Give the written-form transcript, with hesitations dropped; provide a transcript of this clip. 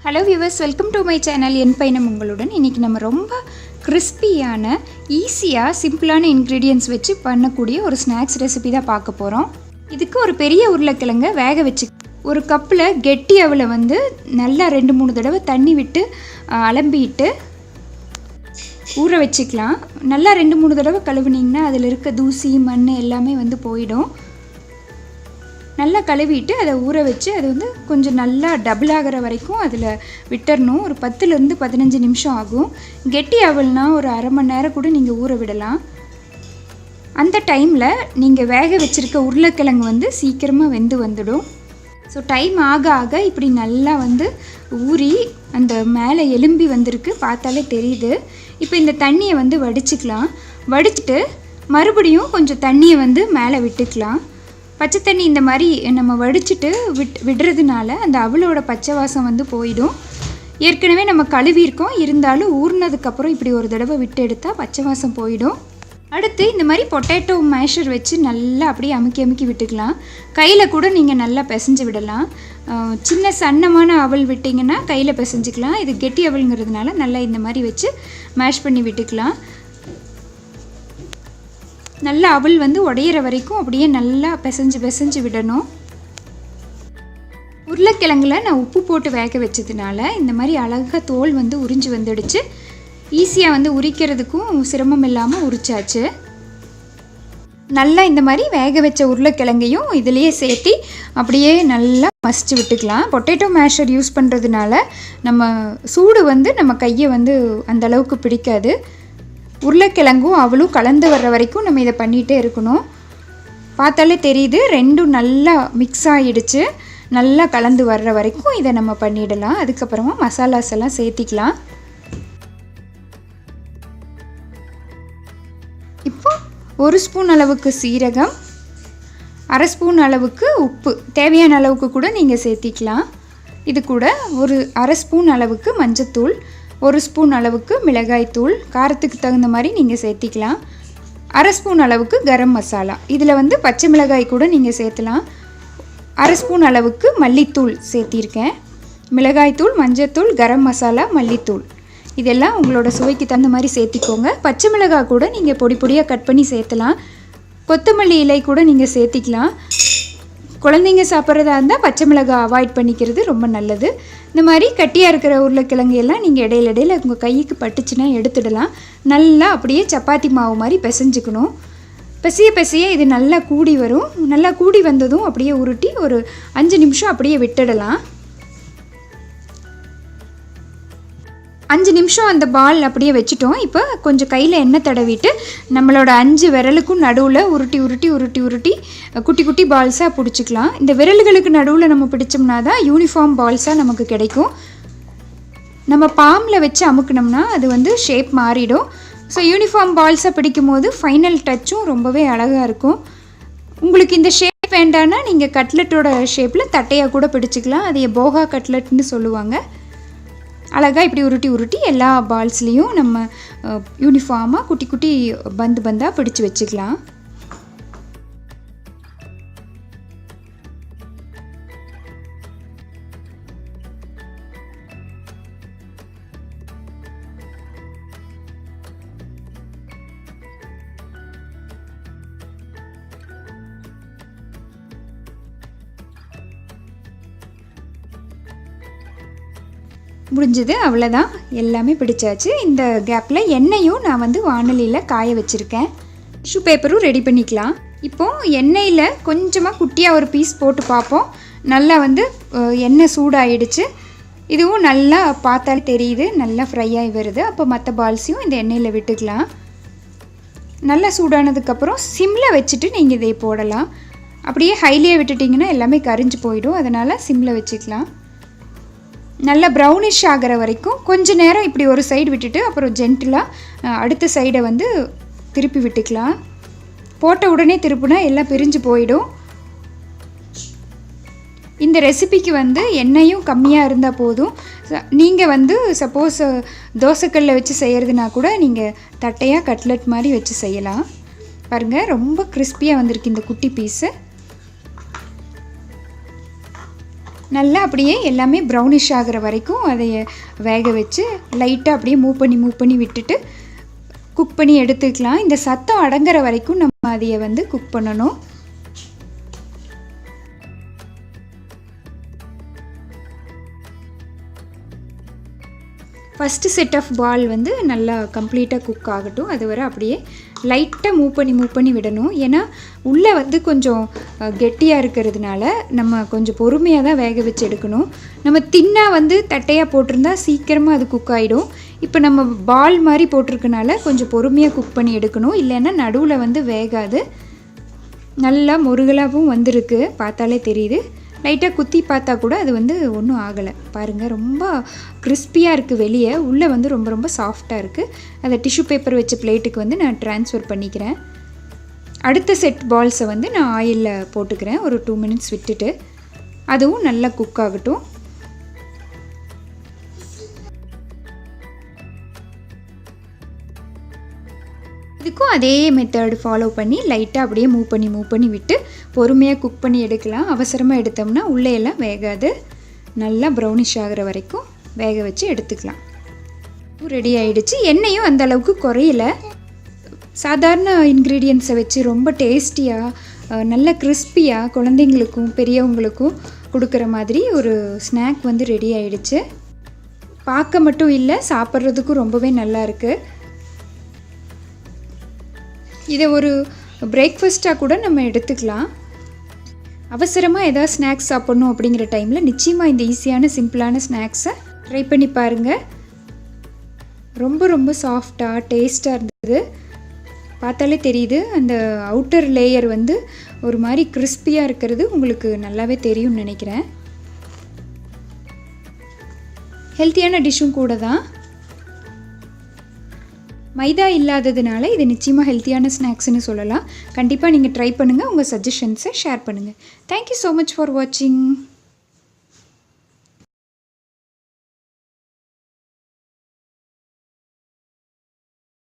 Hello viewers, welcome to my channel. என் பயணம் உங்களுடன். இன்றைக்கி நம்ம ரொம்ப கிறிஸ்பியான ஈஸியாக சிம்பிளான இன்க்ரீடியன்ட்ஸ் வச்சு பண்ணக்கூடிய ஒரு ஸ்நாக்ஸ் ரெசிபி தான் பார்க்க போகிறோம். இதுக்கு ஒரு பெரிய உருளைக்கிழங்க வேக வச்சு ஒரு கப்பில் கெட்டி அவலை வந்து நல்லா 2-3 தடவை தண்ணி விட்டு அலம்பிட்டு ஊற வச்சுக்கலாம். நல்லா 2-3 தடவை கழுவுனிங்கன்னா அதில் இருக்க தூசி மண் எல்லாமே வந்து போயிடும். நல்லா கழுவிட்டு அதை ஊற வச்சு அது வந்து கொஞ்சம் நல்லா டபுள் ஆகிற வரைக்கும் அதில் விட்டுறணும். ஒரு 10லேருந்து 15 நிமிஷம் ஆகும். கெட்டி அவல்னா ஒரு அரை மணி நேரம் கூட நீங்கள் ஊற விடலாம். அந்த டைமில் நீங்கள் வேக வச்சுருக்க உருளைக்கிழங்கு வந்து சீக்கிரமாக வெந்து வந்துடும். ஸோ டைம் ஆக ஆக இப்படி நல்லா வந்து ஊறி அந்த மேலே எலும்பி வந்திருக்கு, பார்த்தாலே தெரியுது. இப்போ இந்த தண்ணியை வந்து வடிச்சுக்கலாம். வடிச்சிட்டு மறுபடியும் கொஞ்சம் தண்ணியை வந்து மேலே விட்டுக்கலாம். பச்சை தண்ணி இந்த மாதிரி நம்ம வடிச்சிட்டு விடுறதுனால அந்த அவளோட பச்சை வாசம் வந்து போயிடும். ஏற்கனவே நம்ம கழுவியிருக்கோம், இருந்தாலும் ஊறினதுக்கப்புறம் இப்படி ஒரு தடவை விட்டு எடுத்தால் பச்சை வாசம் போயிடும். அடுத்து இந்த மாதிரி பொட்டேட்டோ மேஷர் வச்சு நல்லா அப்படியே அமுக்கி விட்டுக்கலாம். கையில் கூட நீங்கள் நல்லா பிசைஞ்சு விடலாம். சின்ன சன்னமான அவல் விட்டிங்கன்னா கையில் பிசைஞ்சிக்கலாம். இது கெட்டி அவல்ங்கிறதுனால நல்லா இந்த மாதிரி வச்சு மேஷ் பண்ணி விட்டுக்கலாம். நல்லா அவல் வந்து உடையிற வரைக்கும் அப்படியே நல்லா பிசைஞ்சு விடணும். உருளைக்கிழங்குல நான் உப்பு போட்டு வேக வச்சதுனால இந்த மாதிரி அழகாக தோல் வந்து உறிஞ்சி வந்துடுச்சு. ஈஸியாக வந்து உரிக்கிறதுக்கும் சிரமம் இல்லாமல் உரிச்சாச்சு. நல்லா இந்த மாதிரி வேக வச்ச உருளைக்கிழங்கையும் இதிலையே சேர்த்து அப்படியே நல்லா மசிச்சு விட்டுக்கலாம். பொட்டேட்டோ மேஷர் யூஸ் பண்ணுறதுனால நம்ம சூடு வந்து நம்ம கையை வந்து அந்த அளவுக்கு பிடிக்காது. உருளைக்கிழங்கும் அவளும் கலந்து வர்ற வரைக்கும் நம்ம இதை பண்ணிகிட்டே இருக்கணும். பார்த்தாலே தெரியுது, ரெண்டும் நல்லா மிக்ஸ் ஆகிடுச்சு. நல்லா கலந்து வர்ற வரைக்கும் இதை நம்ம பண்ணிடலாம். அதுக்கப்புறமா மசாலாஸ் எல்லாம் சேர்த்திக்கலாம். இப்போ 1 ஸ்பூன் அளவுக்கு சீரகம், அரை ஸ்பூன் அளவுக்கு உப்பு, தேவையான அளவுக்கு கூட நீங்கள் சேர்த்திக்கலாம். இது கூட ஒரு அரை ஸ்பூன் அளவுக்கு மஞ்சத்தூள், 1 ஸ்பூன் அளவுக்கு மிளகாய்த்தூள், காரத்துக்கு தகுந்த மாதிரி நீங்கள் சேர்த்திக்கலாம். அரை ஸ்பூன் அளவுக்கு கரம் மசாலா, இதில் வந்து பச்சை மிளகாய் கூட நீங்கள் சேர்த்தலாம். அரை ஸ்பூன் அளவுக்கு மல்லித்தூள் சேர்த்திருக்கேன். மிளகாய்த்தூள், மஞ்சத்தூள், கரம் மசாலா, மல்லித்தூள் இதெல்லாம் உங்களோட சுவைக்கு தகுந்த மாதிரி சேர்த்திக்கோங்க. பச்சை மிளகாய் கூட நீங்கள் பொடியாக கட் பண்ணி சேர்த்தலாம். கொத்தமல்லி இலை கூட நீங்கள் சேர்த்திக்கலாம். குழந்தைங்க சாப்பிட்றதா இருந்தால் பச்சை மிளகாய் அவாய்ட் பண்ணிக்கிறது ரொம்ப நல்லது. இந்த மாதிரி கட்டியாக இருக்கிற உருளைக்கிழங்கு எல்லாம் நீங்கள் இடையில உங்கள் கைக்கு பட்டுச்சுன்னா எடுத்துடலாம். நல்லா அப்படியே சப்பாத்தி மாவு மாதிரி பிசைஞ்சுக்கணும். பிசைய இது நல்லா கூடி வரும். நல்லா கூடி வந்ததும் அப்படியே உருட்டி ஒரு 5 நிமிஷம் அப்படியே விட்டுடலாம். 5 நிமிஷம் அந்த பால் அப்படியே வச்சுட்டோம். இப்போ கொஞ்சம் கையில் எண்ணெய் தடவிட்டு நம்மளோட 5 விரலுக்கும் நடுவில் உருட்டி குட்டி குட்டி பால்ஸாக பிடிச்சிக்கலாம். இந்த விரல்களுக்கு நடுவில் நம்ம பிடிச்சோம்னா தான் யூனிஃபார்ம் பால்ஸாக நமக்கு கிடைக்கும். நம்ம பாமில் வச்சு அமுக்கினோம்னா அது வந்து ஷேப் மாறிடும். ஸோ யூனிஃபார்ம் பால்ஸாக பிடிக்கும் போது ஃபைனல் டச்சும் ரொம்பவே அழகாக இருக்கும். உங்களுக்கு இந்த ஷேப் வேண்டான்னா நீங்கள் கட்லெட்டோட ஷேப்பில் தட்டையாக கூட பிடிச்சிக்கலாம். அது போகா கட்லெட்னு சொல்லுவாங்க. அழகாக இப்படி உருட்டி எல்லா பால்ஸ்லேயும் நம்ம யூனிஃபார்மாக குட்டி பந்தாக பிடிச்சி வச்சுக்கலாம். முடிஞ்சது, அவ்வளோதான், எல்லாமே பிடிச்சாச்சு. இந்த கேப்பில் எண்ணெயும் நான் வந்து வானலியில் காய வச்சுருக்கேன். டிஷ்யூ பேப்பரும் ரெடி பண்ணிக்கலாம். இப்போது எண்ணெயில் கொஞ்சமாக குட்டியாக ஒரு பீஸ் போட்டு பார்ப்போம். நல்லா வந்து எண்ணெய் சூடாகிடுச்சு. இதுவும் நல்லா பார்த்தாலே தெரியுது, நல்லா ஃப்ரை ஆகி வருது. அப்போ மற்ற பால்ஸையும் இந்த எண்ணெயில் விட்டுக்கலாம். நல்லா சூடானதுக்கப்புறம் சிம்மில் வச்சுட்டு நீங்கள் இதை போடலாம். அப்படியே ஹைலியே விட்டுட்டிங்கன்னா எல்லாமே கரிஞ்சு போயிடும். அதனால் சிம்மில் வச்சுக்கலாம். நல்லா ப்ரௌனிஷ் ஆகிற வரைக்கும் கொஞ்ச நேரம் இப்படி ஒரு சைடு விட்டுட்டு அப்புறம் ஜென்டிலாக அடுத்த சைடை வந்து திருப்பி விட்டுக்கலாம். போட்ட உடனே திருப்புனா எல்லாம் பிரிஞ்சு போயிடும். இந்த ரெசிபிக்கு வந்து எண்ணெயும் கம்மியாக இருந்தால் போதும். நீங்கள் வந்து சப்போஸ் தோசைக்கல்லில் வச்சு செய்கிறதுனா கூட நீங்கள் தட்டையாக கட்லெட் மாதிரி வச்சு செய்யலாம். பாருங்கள், ரொம்ப கிறிஸ்பியாக வந்திருக்கு இந்த குட்டி பீஸு. நல்லா அப்படியே எல்லாமே ப்ரௌனிஷ் ஆகிற வரைக்கும் அதை வேக வச்சு லைட்டாக அப்படியே மூவ் பண்ணி விட்டுட்டு குக் பண்ணி எடுத்துக்கலாம். இந்த சத்தம் அடங்குற வரைக்கும் நம்ம அதையை வந்து குக் பண்ணணும். ஃபஸ்ட்டு செட் ஆஃப் பால் வந்து நல்லா கம்ப்ளீட்டாக குக் ஆகட்டும். அது வரை அப்படியே லைட்டாக மூவ் பண்ணி விடணும். ஏன்னா உள்ளே வந்து கொஞ்சம் கெட்டியாக இருக்கிறதுனால நம்ம கொஞ்சம் பொறுமையாக தான் வேக வச்சு எடுக்கணும். நம்ம தின்னாக வந்து தட்டையாக போட்டிருந்தா சீக்கிரமாக அது குக் ஆகிடும். இப்போ நம்ம பால் மாதிரி போட்டிருக்கனால கொஞ்சம் பொறுமையாக குக் பண்ணி எடுக்கணும். இல்லைன்னா நடுவில் வந்து வேகாது. நல்லா முருகலாகவும் வந்திருக்கு, பார்த்தாலே தெரியுது. லைட்டாக குத்தி பார்த்தா கூட அது வந்து ஒன்றும் ஆகலை. பாருங்கள், ரொம்ப கிறிஸ்பியாக இருக்குது வெளியே, உள்ளே வந்து ரொம்ப ரொம்ப சாஃப்டாக இருக்குது. அதை டிஷ்யூ பேப்பர் வச்ச பிளேட்டுக்கு வந்து நான் ட்ரான்ஸ்ஃபர் பண்ணிக்கிறேன். அடுத்த செட் பால்ஸை வந்து நான் ஆயிலில் போட்டுக்கிறேன். ஒரு 2 மினிட்ஸ் விட்டுட்டு அதுவும் நல்லா குக் ஆகட்டும். இதுக்கும் அதே மெத்தட் ஃபாலோ பண்ணி லைட்டாக அப்படியே மூவ் பண்ணி விட்டு பொறுமையாக குக் பண்ணி எடுக்கலாம். அவசரமாக எடுத்தோம்னா உள்ளே எல்லாம் வேகாது. நல்லா ப்ரௌனிஷ் ஆகிற வரைக்கும் வேக வச்சு எடுத்துக்கலாம். ரெடி ஆகிடுச்சு. எண்ணெயும் அந்த அளவுக்கு குறையல. சாதாரண இன்க்ரீடியன்ஸை வச்சு ரொம்ப டேஸ்டியாக நல்ல கிறிஸ்பியாக குழந்தைங்களுக்கும் பெரியவங்களுக்கும் கொடுக்குற மாதிரி ஒரு ஸ்நாக் வந்து ரெடி ஆகிடுச்சு. பார்க்க மட்டும் இல்லை, சாப்பிட்றதுக்கும் ரொம்பவே நல்லா இருக்குது. இதை ஒரு பிரேக்ஃபாஸ்ட்டாக கூட நம்ம எடுத்துக்கலாம். அவசரமாக எதாவது ஸ்நாக்ஸ் சாப்பிட்ணும் அப்படிங்கிற டைமில் நிச்சயமாக இந்த ஈஸியான சிம்பிளான ஸ்நாக்ஸை ட்ரை பண்ணி பாருங்கள். ரொம்ப ரொம்ப சாஃப்டாக டேஸ்ட்டாக இருந்தது. பார்த்தாலே தெரியுது, அந்த அவுட்டர் லேயர் வந்து ஒரு மாதிரி கிறிஸ்பியாக இருக்கிறது உங்களுக்கு நல்லாவே தெரியும்னு நினைக்கிறேன். ஹெல்த்தியான டிஷ்ஷும் கூட தான். மைதா இல்லாததுனால இது நிச்சயமாக ஹெல்த்தியான ஸ்நாக்ஸ்னு சொல்லலாம். கண்டிப்பாக நீங்கள் ட்ரை பண்ணுங்கள். உங்கள் சஜஷன்ஸை ஷேர் பண்ணுங்கள். தேங்க்யூ ஸோ மச் ஃபார் வாட்சிங்.